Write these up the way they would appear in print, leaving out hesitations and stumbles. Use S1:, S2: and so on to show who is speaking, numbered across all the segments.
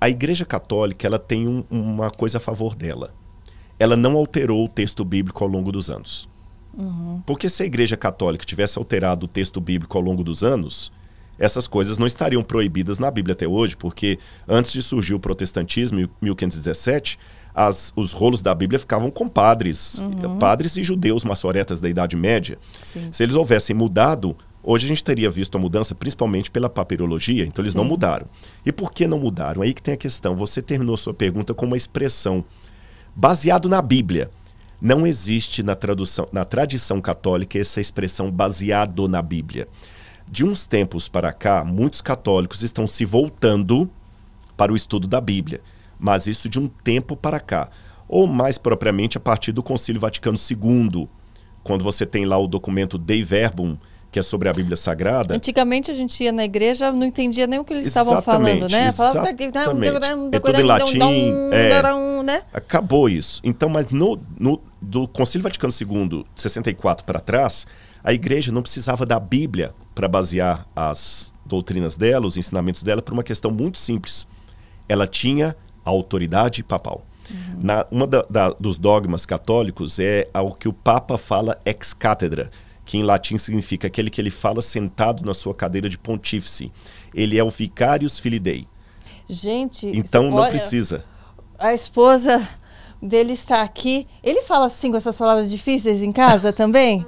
S1: a Igreja Católica ela tem uma coisa a favor dela. Ela não alterou o texto bíblico ao longo dos anos. Porque se a Igreja Católica tivesse alterado o texto bíblico ao longo dos anos, essas coisas não estariam proibidas na Bíblia até hoje, porque antes de surgir o protestantismo, em 1517, os rolos da Bíblia ficavam com padres e judeus maçoretas da Idade Média.
S2: Sim.
S1: Se eles houvessem mudado, hoje a gente teria visto a mudança principalmente pela papirologia, então eles não mudaram. E por que não mudaram? Aí que tem a questão. Você terminou sua pergunta com uma expressão baseado na Bíblia. Não existe na tradição católica essa expressão baseado na Bíblia. De uns tempos para cá, muitos católicos estão se voltando para o estudo da Bíblia, mas isso de um tempo para cá, ou mais propriamente a partir do Concílio Vaticano II, quando você tem lá o documento Dei Verbum, que é sobre a Bíblia Sagrada.
S2: Antigamente a gente ia na igreja, não entendia nem o que eles estavam falando, né?
S1: Exatamente. É tudo em latim,
S2: né?
S1: Acabou isso. Então, mas do Concílio Vaticano II, 64 para trás, a igreja não precisava da Bíblia para basear as doutrinas dela, os ensinamentos dela, por uma questão muito simples. Ela tinha a autoridade papal. Dos dogmas católicos é o que o Papa fala ex cátedra, que em latim significa aquele que ele fala sentado na sua cadeira de pontífice. Ele é o vicarius filii Dei.
S2: Gente,
S1: então não precisa.
S2: A esposa dele está aqui. Ele fala assim com essas palavras difíceis em casa também?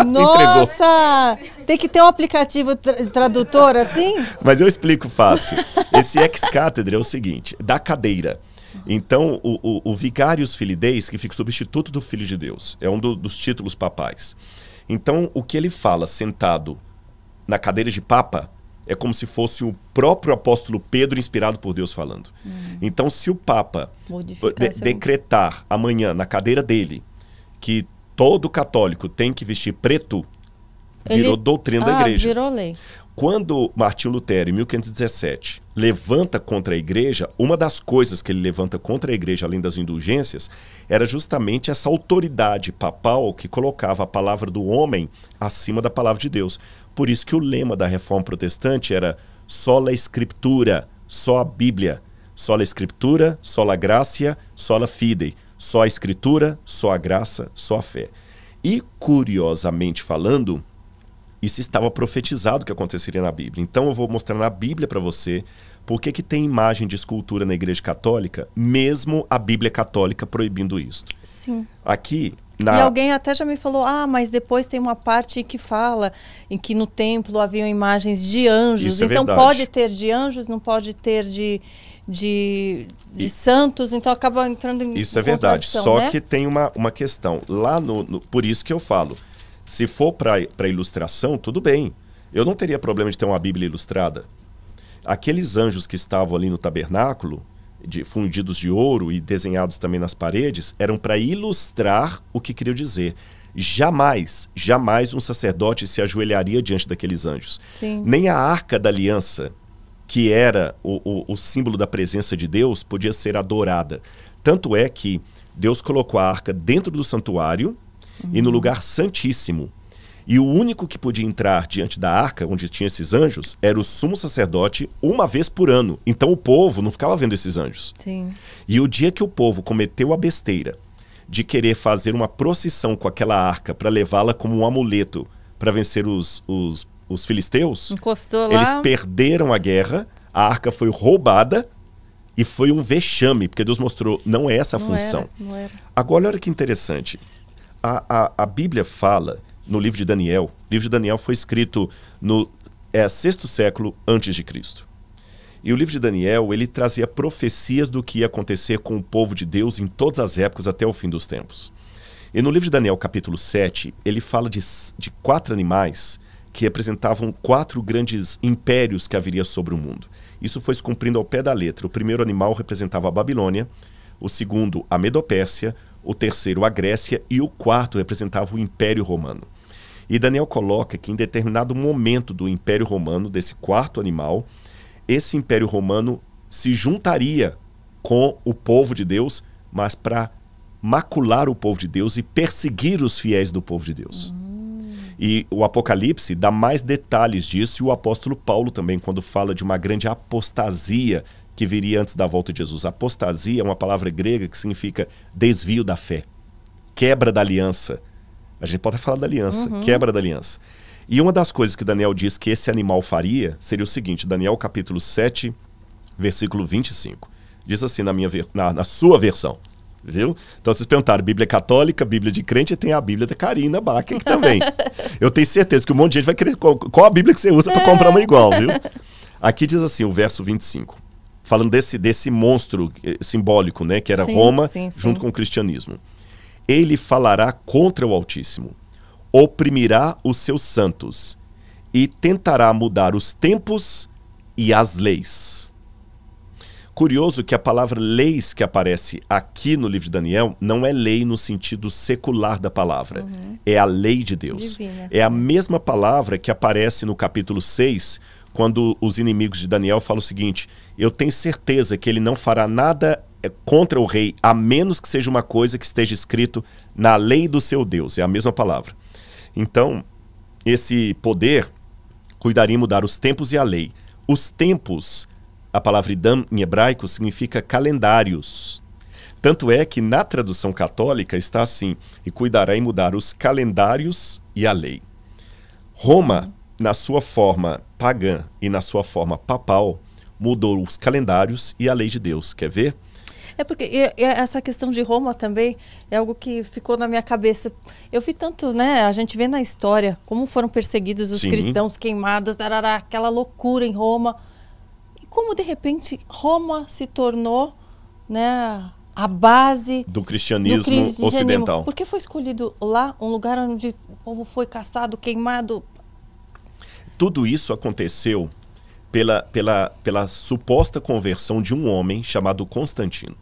S2: Nossa! Tem que ter um aplicativo tradutor assim?
S1: Mas eu explico fácil. Esse ex cátedra é o seguinte, da cadeira. Então, o vicarius filii Dei significa substituto do Filho de Deus. É um dos títulos papais. Então, o que ele fala sentado na cadeira de papa é como se fosse o próprio apóstolo Pedro inspirado por Deus falando. Então, se o papa decretar amanhã na cadeira dele que todo católico tem que vestir preto, virou doutrina da igreja.
S2: Virou lei.
S1: Quando Martinho Lutero, em 1517, levanta contra a igreja, uma das coisas que ele levanta contra a igreja, além das indulgências, era justamente essa autoridade papal que colocava a palavra do homem acima da palavra de Deus. Por isso que o lema da Reforma Protestante era sola Scriptura, só a Bíblia. Sola Scriptura, sola gratia, sola fide. Só a Escritura, só a graça, só a fé. E, curiosamente falando, isso estava profetizado que aconteceria na Bíblia. Então eu vou mostrar na Bíblia para você por que tem imagem de escultura na Igreja Católica, mesmo a Bíblia Católica proibindo isso.
S2: Sim.
S1: Aqui...
S2: E alguém até já me falou, mas depois tem uma parte que fala em que no templo haviam imagens de anjos.
S1: Isso
S2: então
S1: é
S2: pode ter de anjos, não pode ter de santos, então acaba entrando em
S1: Isso é verdade, só
S2: né?
S1: que tem uma questão. Lá por isso que eu falo, se for para ilustração, tudo bem. Eu não teria problema de ter uma Bíblia ilustrada. Aqueles anjos que estavam ali no tabernáculo, fundidos de ouro e desenhados também nas paredes, eram para ilustrar o que queria dizer. Jamais um sacerdote se ajoelharia diante daqueles anjos.
S2: Sim.
S1: Nem a Arca da Aliança, que era o símbolo da presença de Deus, podia ser adorada. Tanto é que Deus colocou a arca dentro do santuário e no lugar santíssimo. E o único que podia entrar diante da arca, onde tinha esses anjos, era o sumo sacerdote uma vez por ano. Então o povo não ficava vendo esses anjos.
S2: Sim.
S1: E o dia que o povo cometeu a besteira de querer fazer uma procissão com aquela arca para levá-la como um amuleto para vencer os filisteus,
S2: encostou lá.
S1: Eles perderam a guerra, a arca foi roubada e foi um vexame, porque Deus mostrou, não é essa a função.
S2: Não era.
S1: Agora, olha que interessante. A Bíblia fala no livro de Daniel. O livro de Daniel foi escrito no 6º século antes de Cristo. E o livro de Daniel, ele trazia profecias do que ia acontecer com o povo de Deus em todas as épocas até o fim dos tempos. E no livro de Daniel, capítulo 7, ele fala de 4 animais que representavam 4 grandes impérios que haveria sobre o mundo. Isso foi se cumprindo ao pé da letra. O primeiro animal representava a Babilônia, o segundo a Medopérsia, o terceiro a Grécia e o quarto representava o Império Romano. E Daniel coloca que em determinado momento do Império Romano, desse 4º animal, esse Império Romano se juntaria com o povo de Deus, mas para macular o povo de Deus e perseguir os fiéis do povo de Deus. E o Apocalipse dá mais detalhes disso, e o apóstolo Paulo também, quando fala de uma grande apostasia que viria antes da volta de Jesus. Apostasia é uma palavra grega que significa desvio da fé, quebra da aliança. A gente pode falar da aliança, quebra da aliança. E uma das coisas que Daniel diz que esse animal faria seria o seguinte, Daniel capítulo 7, versículo 25. Diz assim na sua versão. Viu? Então vocês perguntaram, Bíblia católica, Bíblia de crente, e tem a Bíblia da Karina Bach aqui também. Eu tenho certeza que um monte de gente vai querer qual a Bíblia que você usa para comprar uma igual, viu? Aqui diz assim, o verso 25, falando desse monstro simbólico, né, que era Roma, junto com o cristianismo. Ele falará contra o Altíssimo, oprimirá os seus santos e tentará mudar os tempos e as leis. Curioso que a palavra leis que aparece aqui no livro de Daniel não é lei no sentido secular da palavra. É a lei de Deus. Divina. É a mesma palavra que aparece no capítulo 6, quando os inimigos de Daniel falam o seguinte, eu tenho certeza que ele não fará nada contra o rei, a menos que seja uma coisa que esteja escrito na lei do seu Deus. É a mesma palavra. Então, esse poder cuidaria em mudar os tempos e a lei. Os tempos... A palavra idam em hebraico significa calendários. Tanto é que na tradução católica está assim, e cuidará em mudar os calendários e a lei. Roma, na sua forma pagã e na sua forma papal, mudou os calendários e a lei de Deus. Quer ver?
S2: É porque essa questão de Roma também é algo que ficou na minha cabeça. Eu vi tanto, né? A gente vê na história como foram perseguidos os cristãos, queimados, aquela loucura em Roma. Como de repente Roma se tornou, né, a base
S1: do cristianismo ocidental.
S2: Por que foi escolhido lá um lugar onde o povo foi caçado, queimado?
S1: Tudo isso aconteceu pela suposta conversão de um homem chamado Constantino.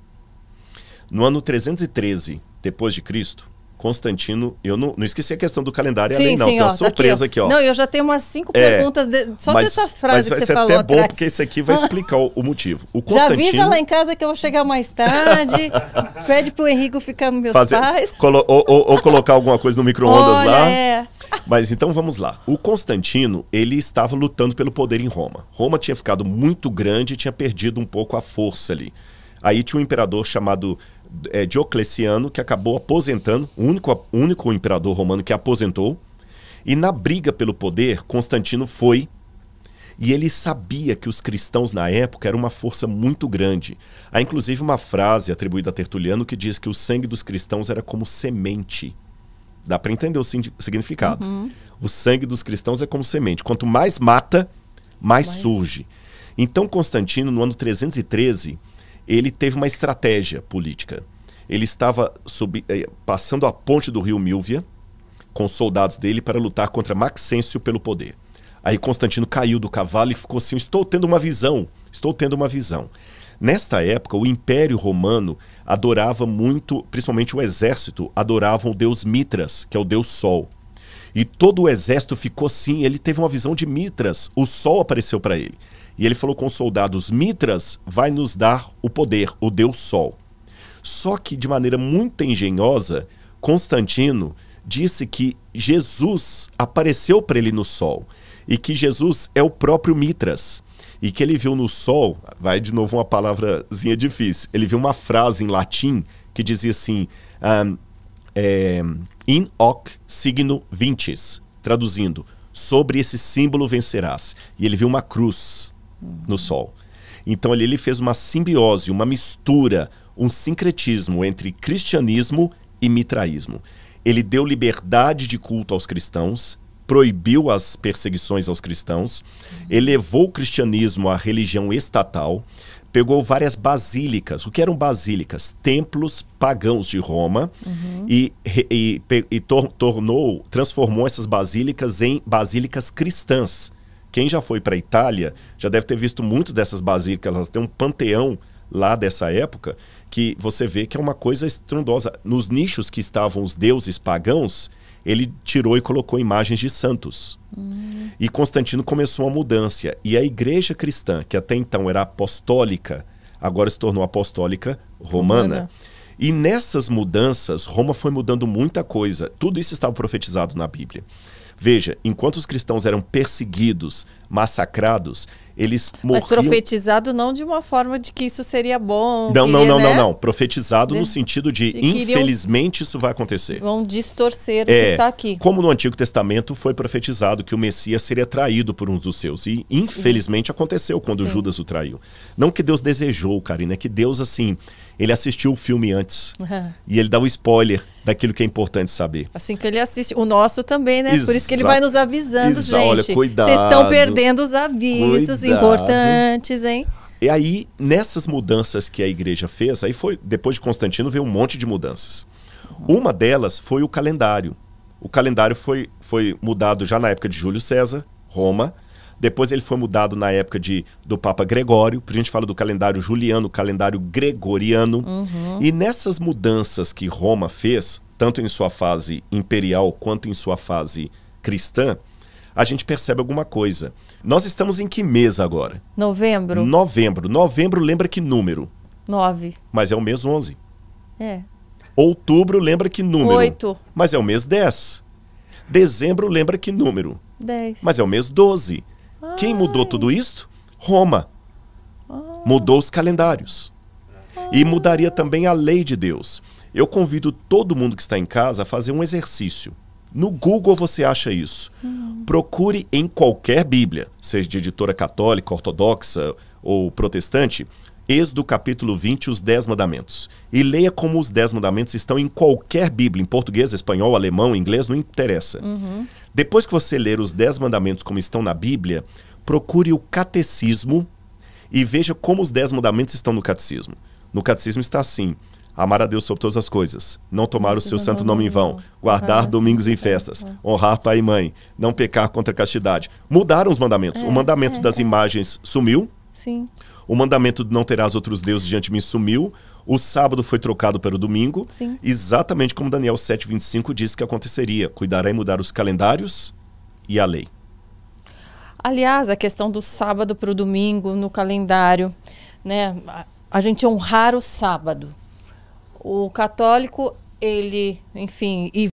S1: No ano 313 depois de Cristo, Constantino, eu não esqueci a questão do calendário, além não, tem uma surpresa aqui, ó.
S2: Não, eu já tenho umas 5 perguntas só dessas frases que você falou.
S1: Mas vai ser até bom, porque isso aqui vai explicar o motivo. O Constantino...
S2: Já avisa lá em casa que eu vou chegar mais tarde, pede pro Henrico ficar nos meus pais.
S1: Ou colocar alguma coisa no micro-ondas lá. Mas então vamos lá. O Constantino, ele estava lutando pelo poder em Roma. Roma tinha ficado muito grande e tinha perdido um pouco a força ali. Aí tinha um imperador chamado Diocleciano, que acabou aposentando, o único imperador romano que aposentou. E na briga pelo poder, Constantino foi, e ele sabia que os cristãos na época eram uma força muito grande. Há inclusive uma frase atribuída a Tertuliano que diz que o sangue dos cristãos era como semente. Dá para entender o significado. O sangue dos cristãos é como semente. Quanto mais mata, mais surge. Então Constantino, no ano 313... ele teve uma estratégia política. Ele estava passando a ponte do rio Milvia com os soldados dele para lutar contra Maxêncio pelo poder. Aí Constantino caiu do cavalo e ficou assim, estou tendo uma visão. Nesta época, o Império Romano adorava muito, principalmente o exército, adoravam o deus Mitras, que é o deus Sol. E todo o exército ficou assim, ele teve uma visão de Mitras, o Sol apareceu para ele. E ele falou com os soldados, Mitras vai nos dar o poder, o Deus Sol. Só que de maneira muito engenhosa, Constantino disse que Jesus apareceu para ele no Sol. E que Jesus é o próprio Mitras. E que ele viu no Sol, vai de novo uma palavrazinha difícil, ele viu uma frase em latim que dizia assim, in hoc signo vinces, traduzindo, sobre esse símbolo vencerás. E ele viu uma cruz no Sol. Então ali ele fez uma simbiose, uma mistura, um sincretismo entre cristianismo e mitraísmo. Ele deu liberdade de culto aos cristãos, proibiu as perseguições aos cristãos, elevou o cristianismo à religião estatal, pegou várias basílicas. O que eram basílicas? Templos pagãos de Roma, e transformou essas basílicas em basílicas cristãs. Quem já foi para a Itália já deve ter visto muito dessas basílicas. Elas têm um panteão lá dessa época que você vê que é uma coisa estrondosa. Nos nichos que estavam os deuses pagãos, ele tirou e colocou imagens de santos. E Constantino começou uma mudança. E a igreja cristã, que até então era apostólica, agora se tornou apostólica romana. E nessas mudanças, Roma foi mudando muita coisa. Tudo isso estava profetizado na Bíblia. Veja, enquanto os cristãos eram perseguidos, massacrados, eles morriam...
S2: Mas profetizado não de uma forma de que isso seria bom.
S1: Não. Profetizado no sentido de infelizmente isso vai acontecer.
S2: Vão distorcer o que está aqui.
S1: Como no Antigo Testamento foi profetizado que o Messias seria traído por um dos seus. E infelizmente aconteceu quando Judas o traiu. Não que Deus desejou, Karina, é que Deus, assim, ele assistiu o filme antes. E ele dá o spoiler daquilo que é importante saber.
S2: Assim que ele assiste. O nosso também, né?
S1: Exato.
S2: Por isso que ele vai nos avisando, gente.
S1: Olha, cuidado.
S2: Vocês estão perdendo os avisos importantes, hein?
S1: E aí, nessas mudanças que a igreja fez, aí foi, depois de Constantino, veio um monte de mudanças. Uma delas foi o calendário. O calendário foi mudado já na época de Júlio César, Roma. Depois ele foi mudado na época do Papa Gregório. A gente fala do calendário juliano, calendário gregoriano. E nessas mudanças que Roma fez, tanto em sua fase imperial quanto em sua fase cristã, a gente percebe alguma coisa. Nós estamos em que mês agora?
S2: Novembro.
S1: Novembro lembra que número?
S2: 9.
S1: Mas é o mês 11.
S2: É.
S1: Outubro lembra que número?
S2: 8.
S1: Mas é o mês 10. Dezembro lembra que número?
S2: 10.
S1: Mas é o mês 12. Quem mudou tudo isso? Roma. Mudou os calendários. E mudaria também a lei de Deus. Eu convido todo mundo que está em casa a fazer um exercício. No Google você acha isso. Procure em qualquer Bíblia, seja de editora católica, ortodoxa ou protestante, Êxodo capítulo 20, os 10 mandamentos. E leia como os 10 mandamentos estão em qualquer Bíblia, em português, espanhol, alemão, inglês, não interessa. Depois que você ler os 10 mandamentos como estão na Bíblia, procure o catecismo e veja como os 10 mandamentos estão no catecismo. No catecismo está assim: amar a Deus sobre todas as coisas, não tomar o seu santo nome em vão, guardar domingos e festas, honrar pai e mãe, não pecar contra a castidade. Mudaram os mandamentos. O mandamento das imagens sumiu.
S2: Sim.
S1: O mandamento de não terás outros deuses diante de mim sumiu. O sábado foi trocado pelo domingo.
S2: Sim. Exatamente
S1: como Daniel 7:25 disse que aconteceria. Cuidará em mudar os calendários e a lei.
S2: Aliás, a questão do sábado para o domingo no calendário, né? A gente honrar o sábado. O católico, ele, enfim, e